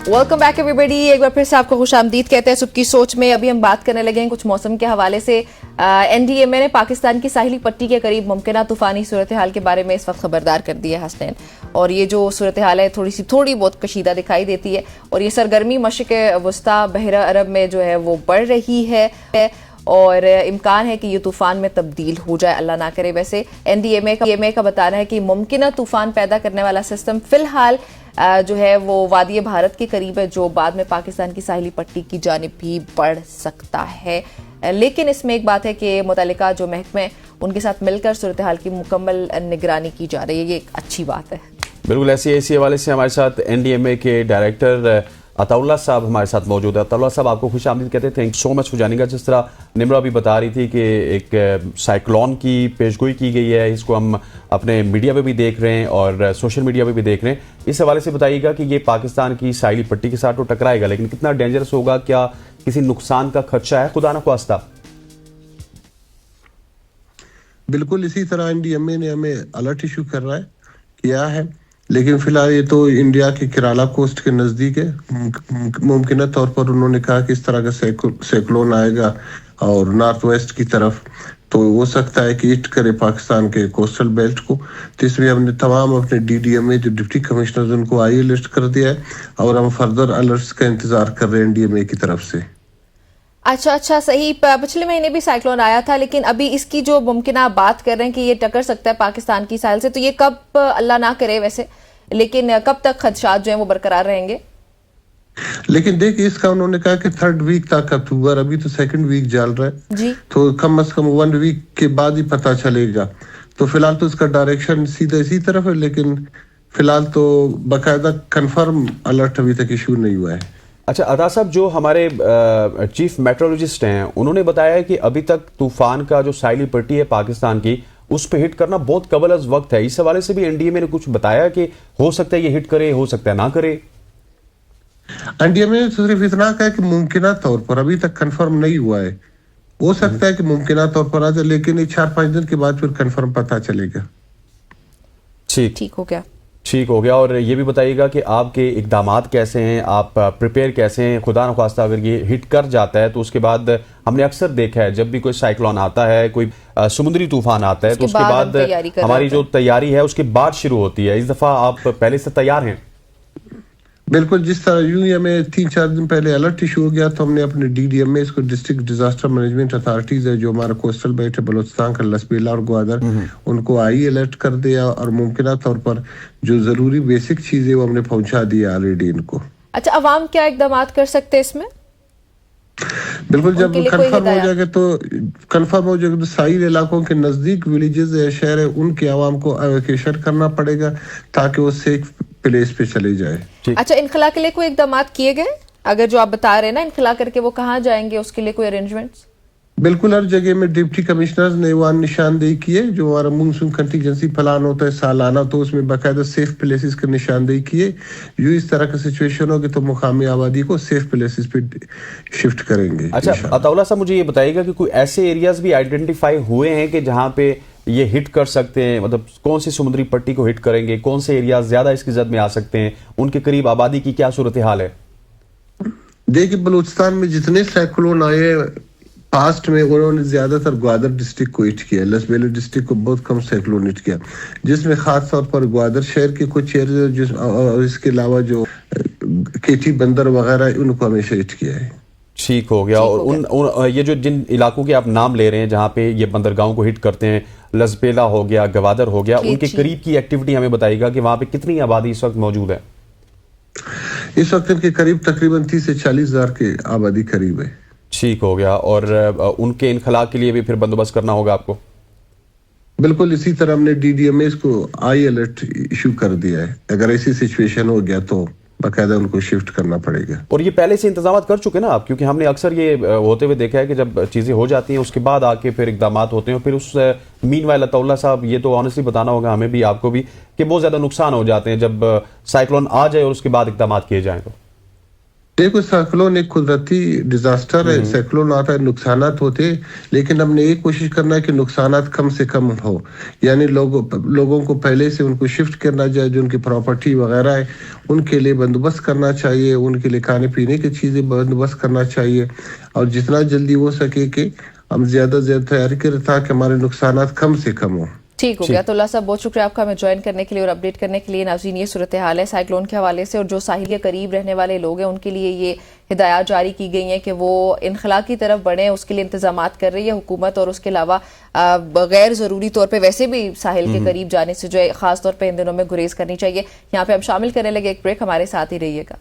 Welcome back everybody. एक बार फिर से आपको खुशामदीद कहते हैं सुबह की सोच में। अभी हम बात करने लगे हैं कुछ मौसम के हवाले से। एनडीएमए ने पाकिस्तान की साहिली पट्टी के करीब मुमकिन तूफानी सूरत हाल के बारे में इस वक्त खबरदार कर दिया है हसनैन। और ये जो सूरत हाल है थोड़ी बहुत कशीदा दिखाई देती है और ये सरगर्मी मशरिक़ वस्ता बहरा अरब में जो है वो बढ़ रही है और इम्कान है कि ये तूफान में तब्दील हो जाए, अल्लाह ना करे। वैसे एनडीएमए का बताना है कि मुमकिन तूफान पैदा करने वाला सिस्टम फिलहाल जो है वो वादी भारत के करीब है, जो बाद में पाकिस्तान की साहिली पट्टी की जानिब भी बढ़ सकता है। लेकिन इसमें एक बात है कि मुतल्लिका जो महकमे उनके साथ मिलकर सूरत हाल की मुकम्मल निगरानी की जा रही है, ये एक अच्छी बात है। बिल्कुल इसी हवाले से हमारे साथ एनडीएमए के डायरेक्टर अताउल्लाह साहब हमारे साथ मौजूद है। अताउल्लाह साहब, आपको खुश आमदीद कहते हैं, थैंक सो मच फॉर जानिंग अस। जिस तरह निम्रा भी बता रही थी कि एक साइक्लोन की पेशगोई की गई है, इसको हम अपने मीडिया पे भी देख रहे हैं और सोशल मीडिया पे भी देख रहे हैं। इस हवाले से बताइएगा कि ये पाकिस्तान की साहिली पट्टी के साथ तो टकराएगा, लेकिन कितना डेंजरस होगा, क्या किसी नुकसान का खदशा है खुदा न ख्वास्ता? बिल्कुल इसी तरह एनडीएमए ने हमें अलर्ट इशू किया है, लेकिन फिलहाल ये तो इंडिया के केराला कोस्ट के नजदीक है। मुमकिन तौर पर उन्होंने कहा कि इस तरह का साइक्लोन आएगा और नॉर्थ वेस्ट की तरफ, तो हो सकता है कि हिट करे पाकिस्तान के कोस्टल बेल्ट को। तो इसमें हमने तमाम अपने डीडीएमए जो डिप्टी कमिश्नर उनको हाई अलर्ट कर दिया है और हम फर्दर अलर्ट्स का इंतजार कर रहे हैं एनडीएमए की तरफ से। अच्छा सही। पिछले महीने भी साइक्लोन आया था, लेकिन अभी इसकी जो मुमकिन आप बात कर रहे हैं कि ये टक्कर सकता है पाकिस्तान की साहिल से, तो ये कब, अल्लाह ना करे वैसे, लेकिन कब तक खदशात जो हैं वो बरकरार रहेंगे? लेकिन देखिए, इसका उन्होंने कहा कि 3rd वीक तक अक्टूबर, अभी तो 2nd वीक चल रहा है जी, तो कम से कम 1 वीक के बाद ही पता चलेगा। तो फिलहाल तो इसका डायरेक्शन सीधा इसी तरफ है, लेकिन फिलहाल तो बाकायदा कंफर्म अलर्ट अभी तक इशू नहीं हुआ है। अच्छा अता साहब, जो हमारे चीफ मेट्रोलॉजिस्ट हैं उन्होंने बताया है कि अभी तक तूफान का जो साहिली पट्टी है पाकिस्तान की, उस पर हिट करना बहुत कबल अज वक्त है। इस हवाले से भी एनडीएमए ने कुछ बताया कि हो सकता है ये हिट करे, हो सकता है ना करे। एनडीएमए ने सिर्फ इतना कहा कि मुमकिन तौर पर, अभी तक कंफर्म नहीं हुआ है, हो सकता है कि मुमकिन तौर पर आ जाए, लेकिन 4-5 दिन के बाद फिर कंफर्म पता चलेगा। ठीक हो गया। और ये भी बताइएगा कि आपके इकदामात कैसे हैं, आप प्रिपेयर कैसे हैं? खुदा न ख्वास्ता अगर ये हिट कर जाता है तो उसके बाद हमने अक्सर देखा है जब भी कोई साइक्लोन आता है, कोई समुद्री तूफान आता है, तो उसके बाद हमारी जो तैयारी है उसके बाद शुरू होती है। इस दफा आप पहले से तैयार हैं? बिल्कुल, जिस तरह यूं ही हमें 3-4 दिन पहले अलर्ट इशू हो गया, तो हमने अपने डीडीएमए, इसको डिस्ट्रिक्ट डिजास्टर मैनेजमेंट अथॉरिटीज है जो हमारा कोस्टल बेल्ट है बलोचिस्तान का, लसबेला और ग्वादर, उनको आई अलर्ट कर दिया और मुमकिन तौर पर जो जरूरी बेसिक चीजें वो हमने पहुंचा दी ऑलरेडी इनको। अच्छा, अवाम क्या इकदाम कर सकते हैं इसमें? बिल्कुल, जब कंफर्म हो जाएगा तो साहिल इलाकों के नजदीक विलेजेस या शहर है, उनके आवाम को एवैक्यूएशन करना पड़ेगा ताकि वो सेफ प्लेस पे चले जाए। अच्छा, इनखला के लिए कोई इकदाम किए गए? अगर जो आप बता रहे हैं ना इनखला करके वो कहाँ जाएंगे, उसके लिए कोई अरेंजमेंट्स? बिल्कुल, हर जगह में डिप्टी कमिश्नर्स ने वहाँ निशानदेही की है। जो हमारा मानसून कंटीजेंसी प्लान होता है सालाना, तो उसमें बाकायदा सेफ प्लेसेस की निशानदेही की है। यूं इस तरह का सिचुएशन होगी तो मुकामी आबादी को सेफ प्लेसेस पे शिफ्ट करेंगे। अच्छा अताउल्लाह साहब, मुझे ये बताइएगा कि कोई ऐसे एरियाज भी आइडेंटिफाई हुए हैं कि जहाँ पे ये हिट कर सकते हैं? मतलब कौन सी समुद्री पट्टी को हिट करेंगे, कौन से एरियाज ज्यादा इसकी जद में आ सकते हैं, उनके करीब आबादी की क्या सूरत हाल है? देखिए, बलूचिस्तान में जितने साइक्लोन आए पास्ट में, उन्होंने ज्यादातर ग्वादर डिस्ट्रिक्ट को हिट किया, लसबेला डिस्ट्रिक्ट को बहुत कम साइक्लोन हिट किया, जिसमें खास तौर पर ग्वादर शहर के कुछ एरिया और इसके अलावा जो केटी बंदर वगैरह, उनको हमेशा हिट किया है। ठीक हो गया। और ये जो जिन इलाकों के आप नाम ले रहे हैं जहाँ पे ये बंदरगाहों को हिट करते हैं, लसबेला हो गया, गवादर हो गया, उनके करीब की एक्टिविटी हमें बताइएगा कि वहाँ पे कितनी आबादी इस वक्त मौजूद है? इस वक्त इनके करीब तकरीबन 30 से 40 हजार की आबादी करीब है। ठीक हो गया। और उनके इनखला के लिए भी फिर बंदोबस्त करना होगा आपको? बिल्कुल, इसी तरह हमने डीडीएमए को आई अलर्ट इशू कर दिया है। अगर ऐसी सिचुएशन हो गया तो बाकायदा उनको शिफ्ट करना पड़ेगा। और ये पहले से इंतजाम कर चुके ना आप? क्योंकि हमने अक्सर ये होते हुए देखा है कि जब चीज़ें हो जाती हैं उसके बाद आके फिर इकदाम होते हैं, फिर उस मीनवाइल अताउल्लाह साहब, ये तो ऑनेस्टली बताना होगा हमें भी आपको भी कि बहुत ज़्यादा नुकसान हो जाते हैं जब साइक्लोन आ जाए और उसके बाद इकदाम किए जाएँ तो। देखो साइक्लोन एक कुदरती डिजास्टर है, साइक्लोन आता है, नुकसानात होते हैं, लेकिन हमने एक कोशिश करना है कि नुकसानात कम से कम हो। यानी लोगों को पहले से उनको शिफ्ट करना चाहिए, जो उनकी प्रॉपर्टी वगैरह है उनके लिए बंदोबस्त करना चाहिए, उनके लिए खाने पीने की चीज़ें बंदोबस्त करना चाहिए, और जितना जल्दी हो सके कि हम ज़्यादा से ज़्यादा तैयारी करें ताकि हमारे नुकसानात कम से कम हो। ठीक हो गया। अताउल्ला साहब बहुत शुक्रिया आपका हमें ज्वाइन करने के लिए और अपडेट करने के लिए। नाज़रीन, ये सूरत हाल है साइक्लोन के हवाले से, और जो साहिल के करीब रहने वाले लोग हैं उनके लिए ये हिदायत जारी की गई हैं कि वो इनखला की तरफ बढ़ें, उसके लिए इंतजामात कर रही है हुकूमत, और उसके अलावा गैर ज़रूरी तौर पे वैसे भी साहिल के करीब जाने से जो है ख़ास तौर पे इन दिनों में गुरेज करनी चाहिए। यहाँ पे हम शामिल करने लगे एक ब्रेक, हमारे साथ ही रहिएगा।